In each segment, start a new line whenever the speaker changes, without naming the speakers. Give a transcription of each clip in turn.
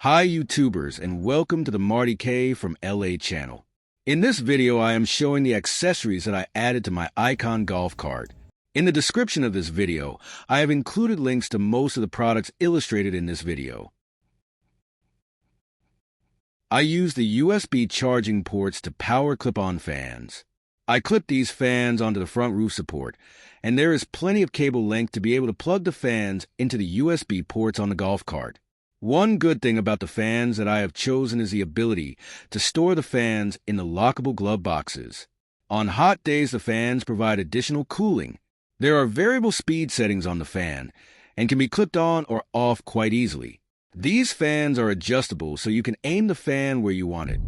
Hi YouTubers and welcome to the Marty K from LA channel. In this video I am showing the accessories that I added to my Icon golf cart. In the description of this video, I have included links to most of the products illustrated in this video. I use the USB charging ports to power clip-on fans. I clip these fans onto the front roof support, and there is plenty of cable length to be able to plug the fans into the USB ports on the golf cart. One good thing about the fans that I have chosen is the ability to store the fans in the lockable glove boxes. On hot days, the fans provide additional cooling. There are variable speed settings on the fan and can be clipped on or off quite easily. These fans are adjustable so you can aim the fan where you want it.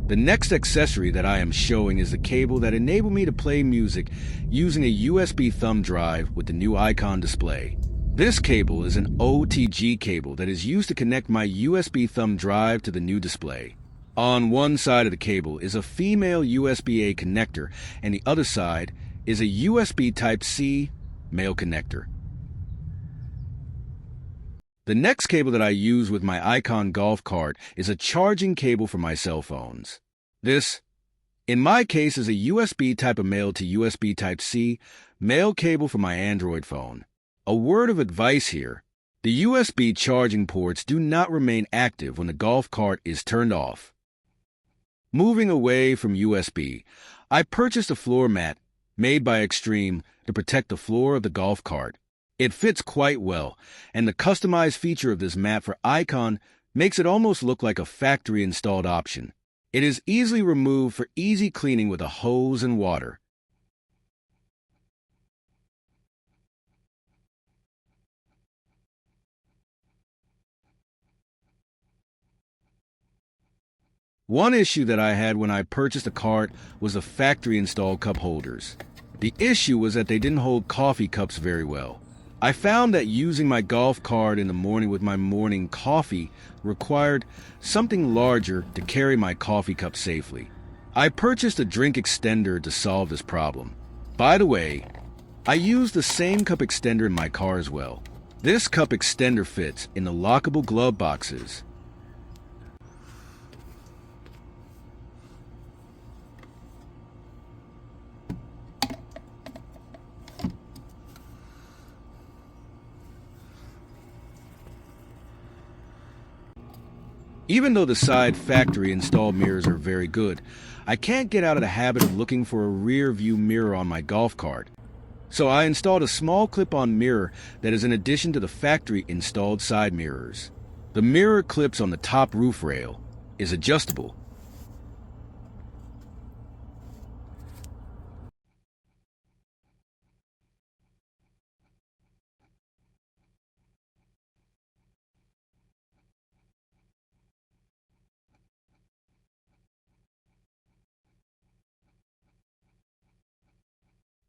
The next accessory that I am showing is the cable that enabled me to play music using a USB thumb drive with the new Icon display. This cable is an OTG cable that is used to connect my USB thumb drive to the new display. On one side of the cable is a female USB-A connector, and the other side is a USB Type-C male connector. The next cable that I use with my Icon golf cart is a charging cable for my cell phones. This, in my case, is a USB type of male to USB Type-C male cable for my Android phone. A word of advice here: the USB charging ports do not remain active when the golf cart is turned off. Moving away from USB, I purchased a floor mat made by Xtreme to protect the floor of the golf cart. It fits quite well, and the customized feature of this mat for Icon makes it almost look like a factory-installed option. It is easily removed for easy cleaning with a hose and water. One issue that I had when I purchased the cart was the factory-installed cup holders. The issue was that they didn't hold coffee cups very well. I found that using my golf cart in the morning with my morning coffee required something larger to carry my coffee cup safely. I purchased a drink extender to solve this problem. By the way, I use the same cup extender in my car as well. This cup extender fits in the lockable glove boxes. Even though the side factory-installed mirrors are very good, I can't get out of the habit of looking for a rear-view mirror on my golf cart. So I installed a small clip-on mirror that is in addition to the factory-installed side mirrors. The mirror clips on the top roof rail, is adjustable.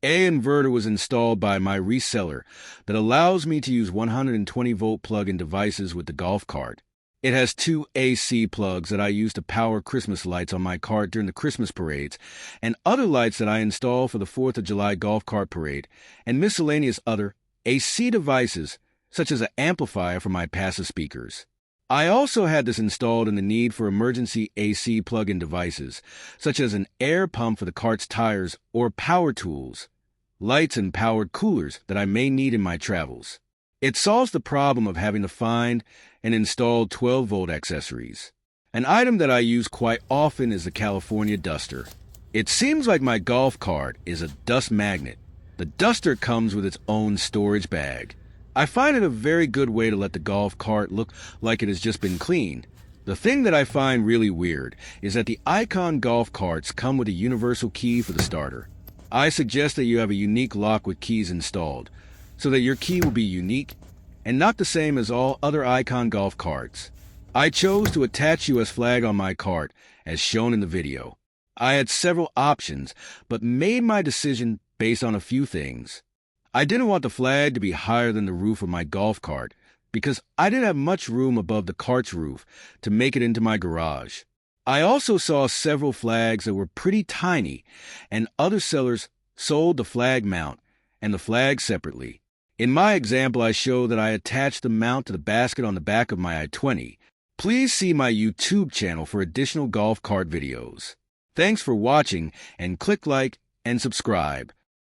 An inverter was installed by my reseller that allows me to use 120-volt plug-in devices with the golf cart. It has two AC plugs that I use to power Christmas lights on my cart during the Christmas parades, and other lights that I install for the 4th of July golf cart parade, and miscellaneous other AC devices, such as an amplifier for my passive speakers. I also had this installed in the need for emergency AC plug-in devices, such as an air pump for the cart's tires or power tools, lights and powered coolers that I may need in my travels. It solves the problem of having to find and install 12-volt accessories. An item that I use quite often is the California duster. It seems like my golf cart is a dust magnet. The duster comes with its own storage bag. I find it a very good way to let the golf cart look like it has just been cleaned. The thing that I find really weird is that the Icon golf carts come with a universal key for the starter. I suggest that you have a unique lock with keys installed, so that your key will be unique and not the same as all other Icon golf carts. I chose to attach US flag on my cart, as shown in the video. I had several options, but made my decision based on a few things. I didn't want the flag to be higher than the roof of my golf cart because I didn't have much room above the cart's roof to make it into my garage. I also saw several flags that were pretty tiny, and other sellers sold the flag mount and the flag separately. In my example, I show that I attach the mount to the basket on the back of my i20. Please see my YouTube channel for additional golf cart videos. Thanks for watching, and click like and subscribe.